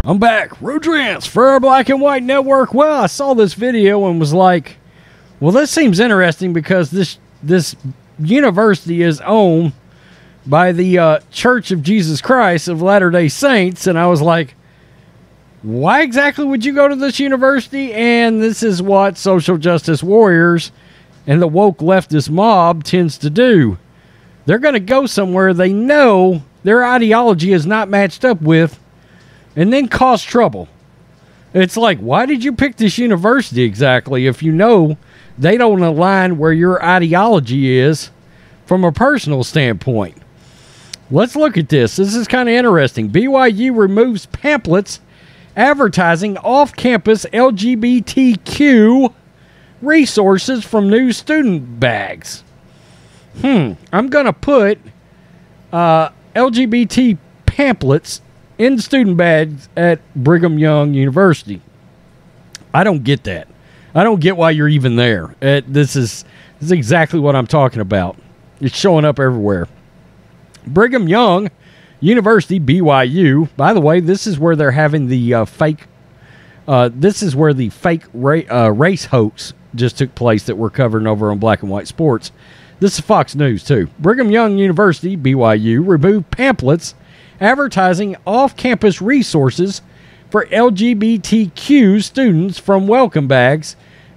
I'm back. Rodrance for our Black and White Network. Well, I saw this video and was like, well, this seems interesting because this university is owned by the Church of Jesus Christ of Latter-day Saints. And I was like, why exactly would you go to this university? And this is what social justice warriors and the woke leftist mob tends to do. They're going to go somewhere they know their ideology is not matched up with and then cause trouble. It's like, why did you pick this university exactly if you know they don't align where your ideology is from a personal standpoint? Let's look at this. This is kind of interesting. BYU removes pamphlets advertising off-campus LGBTQ resources from new student bags. I'm going to put LGBT pamphlets in student bags at Brigham Young University. I don't get that. I don't get why you're even there. This is exactly what I'm talking about. It's showing up everywhere. Brigham Young University, BYU. By the way, this is where they're having the fake. This is where the fake race hoax just took place that we're covering over on Black and White Sports. This is Fox News too. Brigham Young University, BYU, removed pamphlets advertising off-campus resources for LGBTQ students from welcome bags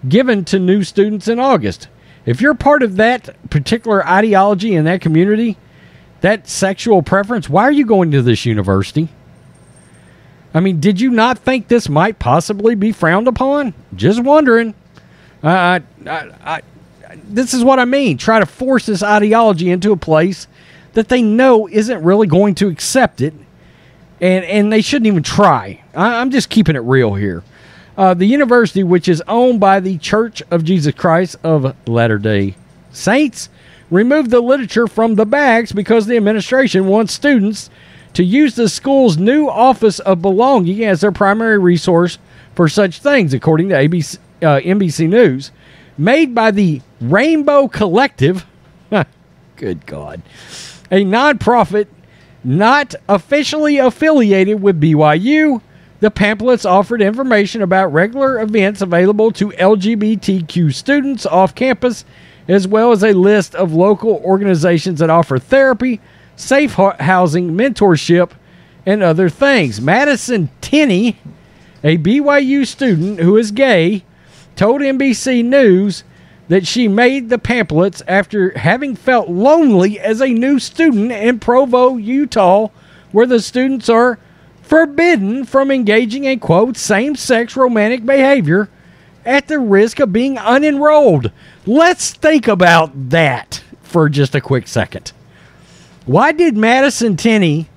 given to new students in August. If you're part of that particular ideology in that community, that sexual preference, why are you going to this university? I mean, did you not think this might possibly be frowned upon? Just wondering. This is what I mean. Try to force this ideology into a place that they know isn't really going to accept it, and they shouldn't even try. I'm just keeping it real here. The university, which is owned by the Church of Jesus Christ of Latter-day Saints, removed the literature from the bags because the administration wants students to use the school's new Office of Belonging as their primary resource for such things, according to NBC News. Made by the Rainbow Collective, good God, a nonprofit not officially affiliated with BYU, the pamphlets offered information about regular events available to LGBTQ students off campus, as well as a list of local organizations that offer therapy, safe housing, mentorship, and other things. Madison Tenney, a BYU student who is gay, told NBC News that she made the pamphlets after having felt lonely as a new student in Provo, Utah, where the students are forbidden from engaging in, quote, same-sex romantic behavior at the risk of being unenrolled. Let's think about that for just a quick second. Why did Madison Tenney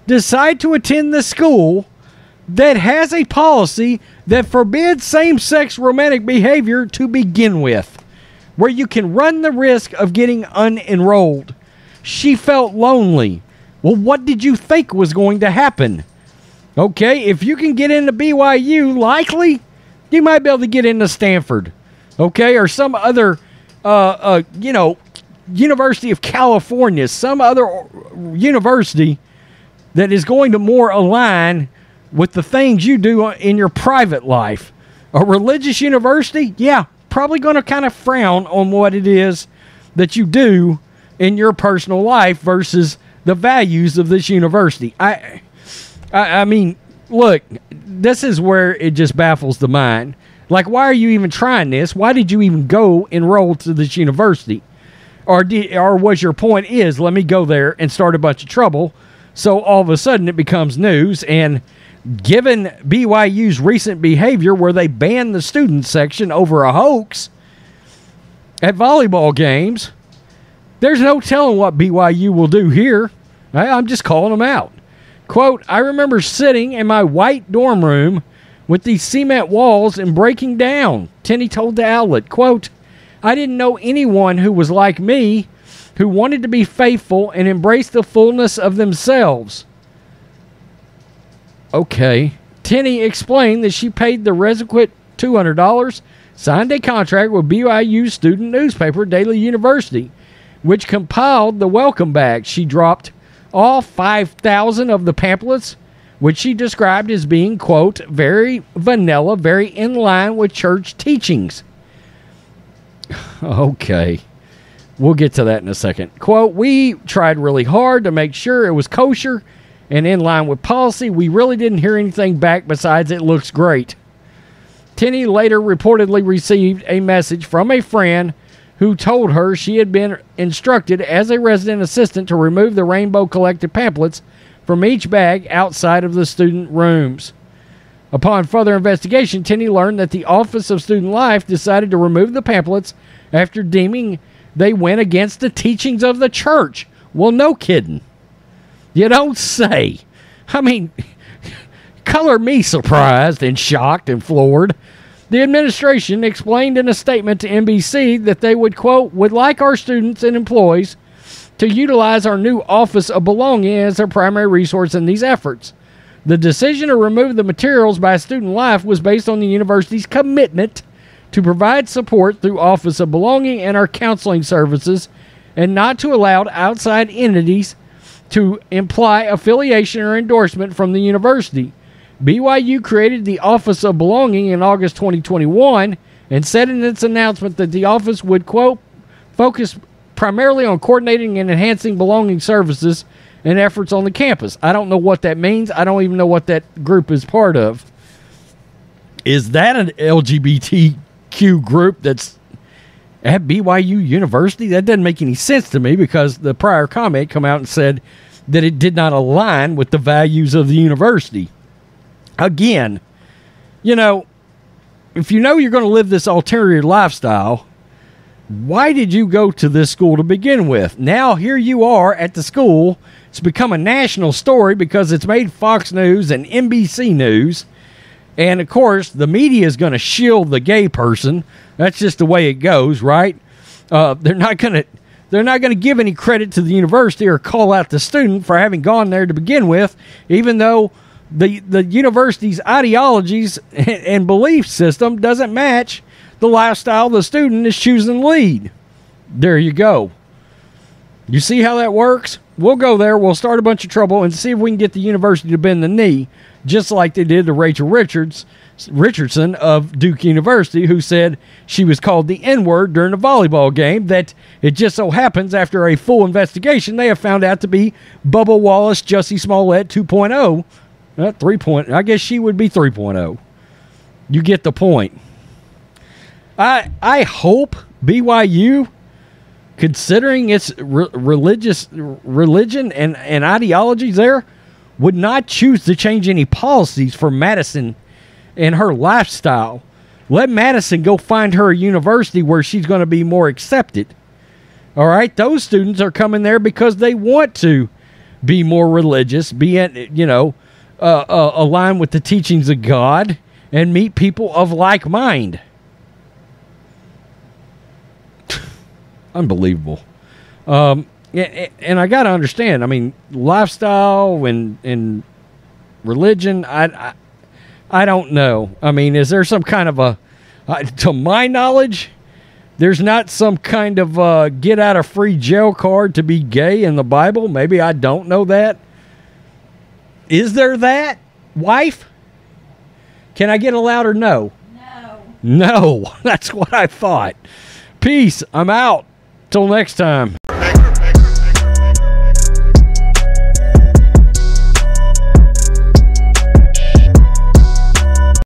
decide to attend the school that has a policy that forbids same-sex romantic behavior to begin with, where you can run the risk of getting unenrolled? She felt lonely. Well, what did you think was going to happen? Okay, if you can get into BYU, likely you might be able to get into Stanford, okay, or some other, University of California, some other university that is going to more align with the things you do in your private life. A religious university, yeah, probably going to kind of frown on what it is that you do in your personal life versus the values of this university. I mean, look, this is where it just baffles the mind. Like, why are you even trying this? Why did you even go enroll to this university? Or was your point is, let me go there and start a bunch of trouble, so all of a sudden it becomes news? And given BYU's recent behavior where they banned the student section over a hoax at volleyball games, there's no telling what BYU will do here. I'm just calling them out. Quote, I remember sitting in my white dorm room with these cement walls and breaking down, Tenney told the outlet. Quote, I didn't know anyone who was like me, who wanted to be faithful and embrace the fullness of themselves. Okay. Tenney explained that she paid the requisite $200, signed a contract with BYU student newspaper Daily University, which compiled the welcome bags. She dropped all 5,000 of the pamphlets which she described as being, quote, very vanilla, very in line with church teachings. Okay. We'll get to that in a second. Quote, we tried really hard to make sure it was kosher and in line with policy. We really didn't hear anything back besides it looks great. Tenney later reportedly received a message from a friend who told her she had been instructed as a resident assistant to remove the rainbow collected pamphlets from each bag outside of the student rooms. Upon further investigation, Tenney learned that the Office of Student Life decided to remove the pamphlets after deeming they went against the teachings of the church. Well, no kidding. You don't say. I mean, color me surprised and shocked and floored. The administration explained in a statement to NBC that they would, quote, would like our students and employees to utilize our new Office of Belonging as their primary resource in these efforts. The decision to remove the materials by Student Life was based on the university's commitment to provide support through Office of Belonging and our counseling services, and not to allow outside entities to imply affiliation or endorsement from the university. BYU created the Office of Belonging in August 2021 and said in its announcement that the office would, quote, focus primarily on coordinating and enhancing belonging services and efforts on the campus. I don't know what that means. I don't even know what that group is part of. Is that an LGBTQ group that's at BYU University? That doesn't make any sense to me, because the prior comment come out and said that it did not align with the values of the university. Again, you know, if you know you're going to live this ulterior lifestyle, why did you go to this school to begin with? Now here you are at the school. It's become a national story because it's made Fox News and NBC News. And, of course, the media is going to shield the gay person. That's just the way it goes, right? They're not going to give any credit to the university or call out the student for having gone there to begin with, even though the university's ideologies and belief system doesn't match the lifestyle the student is choosing to lead. There you go. You see how that works? We'll go there. We'll start a bunch of trouble and see if we can get the university to bend the knee, just like they did to Rachel Richardson of Duke University, who said she was called the N-word during a volleyball game that it just so happens after a full investigation they have found out to be Bubba Wallace, Jussie Smollett 2.0. 3.0. I guess she would be 3.0. You get the point. I hope BYU, considering its religion and ideologies there, would not choose to change any policies for Madison and her lifestyle. Let Madison go find her a university where she's going to be more accepted. All right? Those students are coming there because they want to be more religious, be, align with the teachings of God, and meet people of like mind. Unbelievable. And I got to understand, I mean, lifestyle and religion, I don't know. I mean, is there some kind of to my knowledge, there's not some kind of get out of free jail card to be gay in the Bible. Maybe I don't know that. Is there that, wife? Can I get a louder no? No. No, that's what I thought. Peace. I'm out. Till next time.